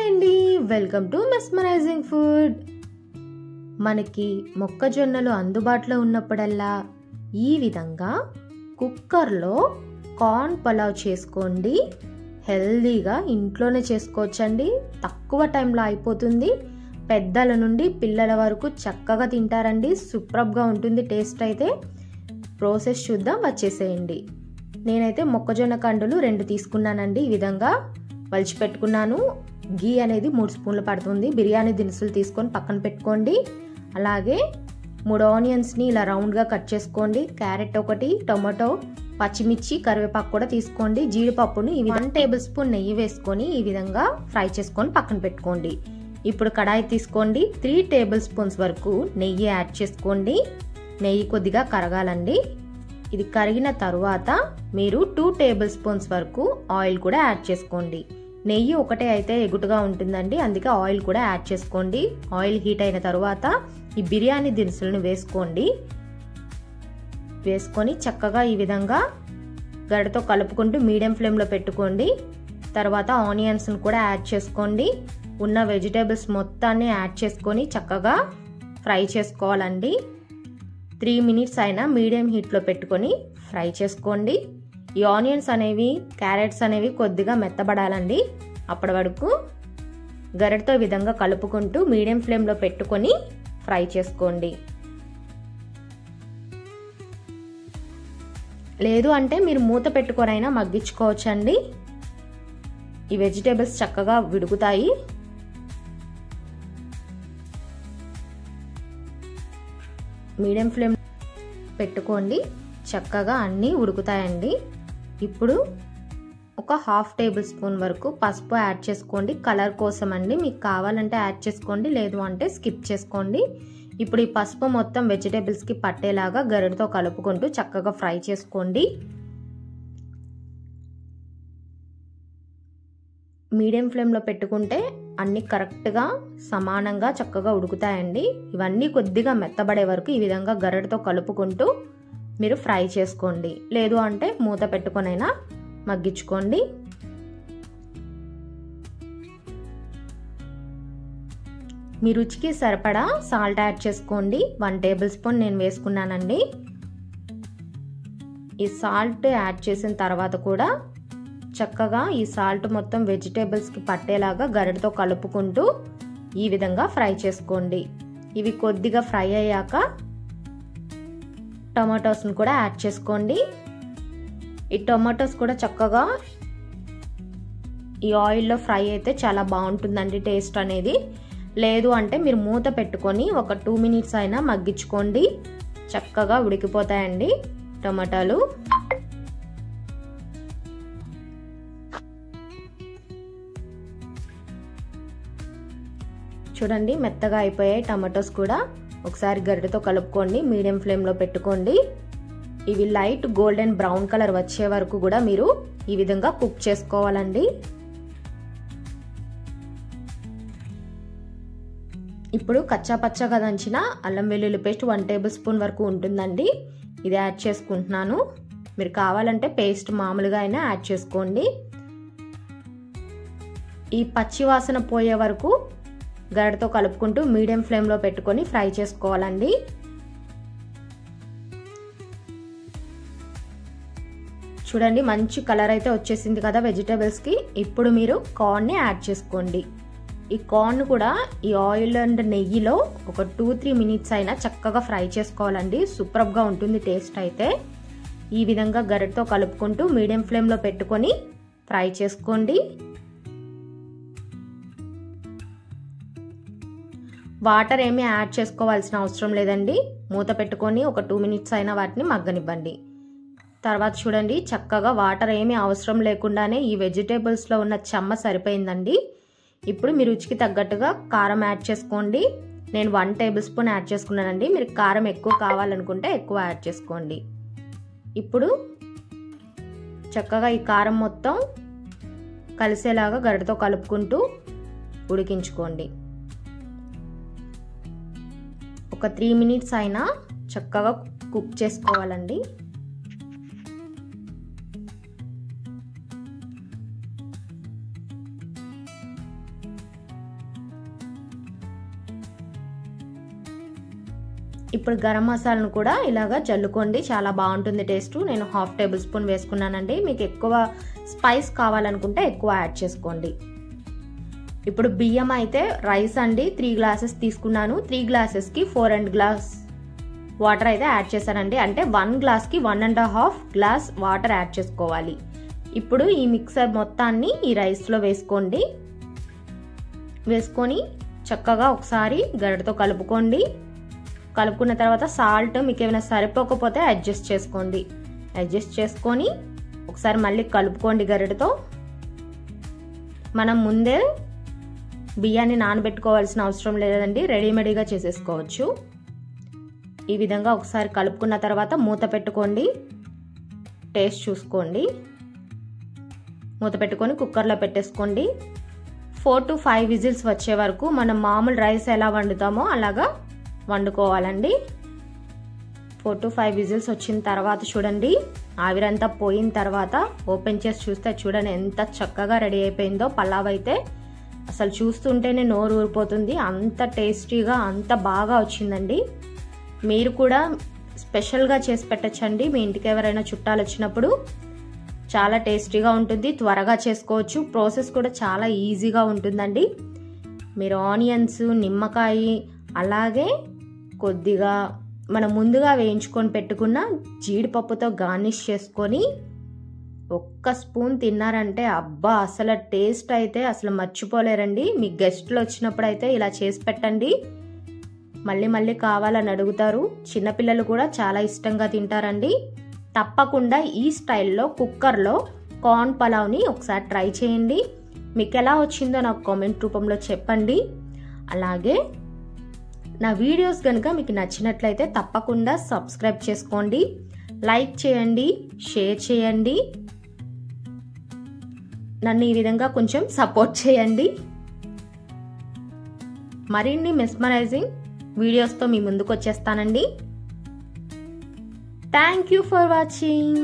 అండి, welcome to mesmerising food. మనకి మొక్కజొన్నలు అందుబాటులో ఉన్నప్పుడల్లా ఈ విధంగా కుక్కర్లో కార్న్ పలావ్ చేసుకోండి. హెల్దీగా ఇంట్లోనే చేసుకోవచ్చండి. తక్కువ టైంలో అయిపోతుంది. పెద్దల నుండి పిల్లల వరకు చక్కగా తింటారండి. సూపర్గా ఉంటుంది టేస్ట్ అయితే. ప్రాసెస్ చూద్దాం, వచ్చేసేయండి. నేనైతే మొక్కజొన్న కండులు 2 తీసుకున్నానండి. ఈ విధంగా వలిచిపెట్టుకున్నాను. గీ అనేది 3 స్పూన్లు పడుతుంది. బిర్యానీ దినుసులు తీసుకొని పక్కన పెట్టుకోండి. అలాగే 3 ఆనియన్స్ని ఇలా రౌండ్గా కట్ చేసుకోండి. క్యారెట్ 1, టొమాటో, పచ్చిమిర్చి, కరివేపాకు కూడా తీసుకోండి. జీడిపప్పును 1 టేబుల్ స్పూన్ నెయ్యి వేసుకొని ఈ విధంగా ఫ్రై చేసుకొని పక్కన పెట్టుకోండి. ఇప్పుడు కడాయి తీసుకోండి. 3 టేబుల్ స్పూన్స్ వరకు నెయ్యి యాడ్ చేసుకోండి. నెయ్యి కొద్దిగా కరగాలండి. ఇది కరిగిన తరువాత మీరు 2 టేబుల్ స్పూన్స్ వరకు ఆయిల్ కూడా యాడ్ చేసుకోండి. నెయ్యి ఒకటే అయితే ఎగుటుగా ఉంటుందండి, అందుకే ఆయిల్ కూడా యాడ్ చేసుకోండి. ఆయిల్ హీట్ అయిన తరువాత ఈ బిర్యానీ దినుసులను వేసుకోండి. వేసుకొని చక్కగా ఈ విధంగా గరిటెతో కలుపుకుంటూ మీడియం ఫ్లేమ్లో పెట్టుకోండి. తర్వాత ఆనియన్స్ను కూడా యాడ్ చేసుకోండి. ఉన్న వెజిటేబుల్స్ మొత్తాన్ని యాడ్ చేసుకొని చక్కగా ఫ్రై చేసుకోవాలండి. 3 మినిట్స్ అయినా మీడియం హీట్లో పెట్టుకొని ఫ్రై చేసుకోండి. ఈ ఆనియన్స్ అనేవి, క్యారెట్స్ అనేవి కొద్దిగా మెత్తబడాలండి. అప్పటి వరకు గరిటెతో ఈ విధంగా కలుపుకుంటూ మీడియం ఫ్లేమ్లో పెట్టుకొని ఫ్రై చేసుకోండి. లేదు అంటే మీరు మూత పెట్టుకొనైనా మగ్గించుకోవచ్చండి. ఈ వెజిటేబుల్స్ చక్కగా విడుగుతాయి. మీడియం ఫ్లేమ్ పెట్టుకోండి. చక్కగా అన్నీ ఉడుకుతాయండి. ఇప్పుడు ఒక 1/2 టేబుల్ స్పూన్ వరకు పసుపు యాడ్ చేసుకోండి. కలర్ కోసం అండి. మీకు కావాలంటే యాడ్ చేసుకోండి, లేదు అంటే స్కిప్ చేసుకోండి. ఇప్పుడు ఈ పసుపు మొత్తం వెజిటేబుల్స్కి పట్టేలాగా గరిటెతో కలుపుకుంటూ చక్కగా ఫ్రై చేసుకోండి. మీడియం ఫ్లేమ్లో పెట్టుకుంటే అన్నీ కరెక్ట్గా సమానంగా చక్కగా ఉడుకుతాయండి. ఇవన్నీ కొద్దిగా మెత్తబడే వరకు ఈ విధంగా గరిటెతో కలుపుకుంటూ మీరు ఫ్రై చేసుకోండి. లేదు అంటే మూత పెట్టుకొనైనా మగ్గించుకోండి. మీ రుచికి సరిపడా సాల్ట్ యాడ్ చేసుకోండి. 1 టేబుల్ స్పూన్ నేను వేసుకున్నానండి. ఈ సాల్ట్ యాడ్ చేసిన తర్వాత కూడా చక్కగా ఈ సాల్ట్ మొత్తం వెజిటేబుల్స్కి పట్టేలాగా గరిటెతో కలుపుకుంటూ ఈ విధంగా ఫ్రై చేసుకోండి. ఇవి కొద్దిగా ఫ్రై అయ్యాక టమాటోస్ని కూడా యాడ్ చేసుకోండి. ఈ టమాటోస్ కూడా చక్కగా ఈ ఆయిల్లో ఫ్రై అయితే చాలా బాగుంటుందండి టేస్ట్ అనేది. లేదు అంటే మీరు మూత పెట్టుకొని ఒక 2 మినిట్స్ అయినా మగ్గించుకోండి. చక్కగా ఉడికిపోతాయండి టమాటాలు. చూడండి, మెత్తగా అయిపోయాయి టమాటోస్ కూడా. ఒకసారి గరిటెతో కలుపుకోండి. మీడియం ఫ్లేమ్లో పెట్టుకోండి. ఇవి లైట్ గోల్డెన్ బ్రౌన్ కలర్ వచ్చే వరకు కూడా మీరు ఈ విధంగా కుక్ చేసుకోవాలండి. ఇప్పుడు కచ్చా పచ్చగా దంచిన అల్లం వెల్లుల్లి పేస్ట్ 1 టేబుల్ స్పూన్ వరకు ఉంటుందండి. ఇది యాడ్ చేసుకుంటున్నాను. మీరు కావాలంటే పేస్ట్ మామూలుగా అయినా యాడ్ చేసుకోండి. ఈ పచ్చి వాసన పోయే వరకు గరిటెతో కలుపుకుంటూ మీడియం ఫ్లేమ్లో పెట్టుకొని ఫ్రై చేసుకోవాలండి. చూడండి, మంచి కలర్ అయితే వచ్చేసింది కదా వెజిటేబుల్స్కి. ఇప్పుడు మీరు కార్న్ని యాడ్ చేసుకోండి. ఈ కార్న్ కూడా ఈ ఆయిల్ అండ్ నెయ్యిలో ఒక 2-3 మినిట్స్ అయినా చక్కగా ఫ్రై చేసుకోవాలండి. సూపర్గా ఉంటుంది టేస్ట్ అయితే. ఈ విధంగా గరిటెతో కలుపుకుంటూ మీడియం ఫ్లేమ్లో పెట్టుకొని ఫ్రై చేసుకోండి. వాటర్ ఏమీ యాడ్ చేసుకోవాల్సిన అవసరం లేదండి. మూత పెట్టుకొని ఒక 2 మినిట్స్ అయినా వాటిని మగ్గనివ్వండి. తర్వాత చూడండి, చక్కగా వాటర్ ఏమీ అవసరం లేకుండానే ఈ వెజిటేబుల్స్లో ఉన్న చెమ్మ సరిపోయిందండి. ఇప్పుడు మీ రుచికి తగ్గట్టుగా కారం యాడ్ చేసుకోండి. నేను 1 టేబుల్ స్పూన్ యాడ్ చేసుకున్నానండి. మీరు కారం ఎక్కువ కావాలనుకుంటే ఎక్కువ యాడ్ చేసుకోండి. ఇప్పుడు చక్కగా ఈ కారం మొత్తం కలిసేలాగా గరిటెతో కలుపుకుంటూ ఉడికించుకోండి. ఒక 3 మినిట్స్ అయినా చక్కగా కుక్ చేసుకోవాలండి. ఇప్పుడు గరం మసాలాను కూడా ఇలాగా జల్లుకోండి, చాలా బాగుంటుంది టేస్ట్. నేను 1/2 టేబుల్ స్పూన్ వేసుకున్నానండి. మీకు ఎక్కువ స్పైస్ కావాలనుకుంటే ఎక్కువ యాడ్ చేసుకోండి. ఇప్పుడు బియ్యం అయితే రైస్ అండి 3 గ్లాసెస్ తీసుకున్నాను. 3 గ్లాసెస్కి 4 గ్లాస్ వాటర్ అయితే యాడ్ చేశానండి. అంటే 1 గ్లాస్కి 1.5 గ్లాస్ వాటర్ యాడ్ చేసుకోవాలి. ఇప్పుడు ఈ మిక్సర్ మొత్తాన్ని ఈ రైస్లో వేసుకోండి. వేసుకొని చక్కగా ఒకసారి గరిటెతో కలుపుకోండి. కలుపుకున్న తర్వాత సాల్ట్ మీకు ఏమైనా సరిపోకపోతే అడ్జస్ట్ చేసుకోండి. అడ్జస్ట్ చేసుకొని ఒకసారి మళ్ళీ కలుపుకోండి గరిటెతో. మనం ముందే బియ్యాన్ని నానబెట్టుకోవాల్సిన అవసరం లేదండి, రెడీమేడ్గా చేసేసుకోవచ్చు. ఈ విధంగా ఒకసారి కలుపుకున్న తర్వాత మూత పెట్టుకోండి. టేస్ట్ చూసుకోండి. మూత పెట్టుకొని కుక్కర్లో పెట్టేసుకోండి. 4 to 5 విజిల్స్ వచ్చే వరకు మనం మామూలు రైస్ ఎలా వండుతామో అలాగా వండుకోవాలండి. 4 to 5 విజిల్స్ వచ్చిన తర్వాత చూడండి, ఆవిరంతా పోయిన తర్వాత ఓపెన్ చేసి చూస్తే చూడండి ఎంత చక్కగా రెడీ అయిపోయిందో. పలావ్ అయితే అసలు చూస్తుంటేనే నోరు ఊరిపోతుంది, అంత టేస్టీగా అంత బాగా వచ్చిందండి. మీరు కూడా స్పెషల్గా చేసి పెట్టచ్చండి. మీ ఇంటికి ఎవరైనా చుట్టాలు వచ్చినప్పుడు చాలా టేస్టీగా ఉంటుంది, త్వరగా చేసుకోవచ్చు. ప్రాసెస్ కూడా చాలా ఈజీగా ఉంటుందండి. మీరు ఆనియన్స్, నిమ్మకాయ, అలాగే కొద్దిగా మనం ముందుగా వేయించుకొని పెట్టుకున్న జీడిపప్పుతో గార్నిష్ చేసుకొని 1 స్పూన్ తిన్నారంటే అబ్బా అసలు టేస్ట్ అయితే అసలు మర్చిపోలేరండి. మీ గెస్ట్లు వచ్చినప్పుడు అయితే ఇలా చేసి పెట్టండి, మళ్ళీ మళ్ళీ కావాలని అడుగుతారు. చిన్నపిల్లలు కూడా చాలా ఇష్టంగా తింటారండి. తప్పకుండా ఈ స్టైల్లో కుక్కర్లో కార్న్ పలావ్ని ఒకసారి ట్రై చేయండి. మీకు ఎలా వచ్చిందో నాకు కామెంట్ రూపంలో చెప్పండి. అలాగే నా వీడియోస్ కనుక మీకు నచ్చినట్లయితే తప్పకుండా సబ్స్క్రైబ్ చేసుకోండి, లైక్ చేయండి, షేర్ చేయండి. నన్ను ఈ విధంగా కొంచెం సపోర్ట్ చేయండి. మరిన్ని మెస్మరైజింగ్ వీడియోస్తో మీ ముందుకు వచ్చేస్తానండి. Thank you for watching.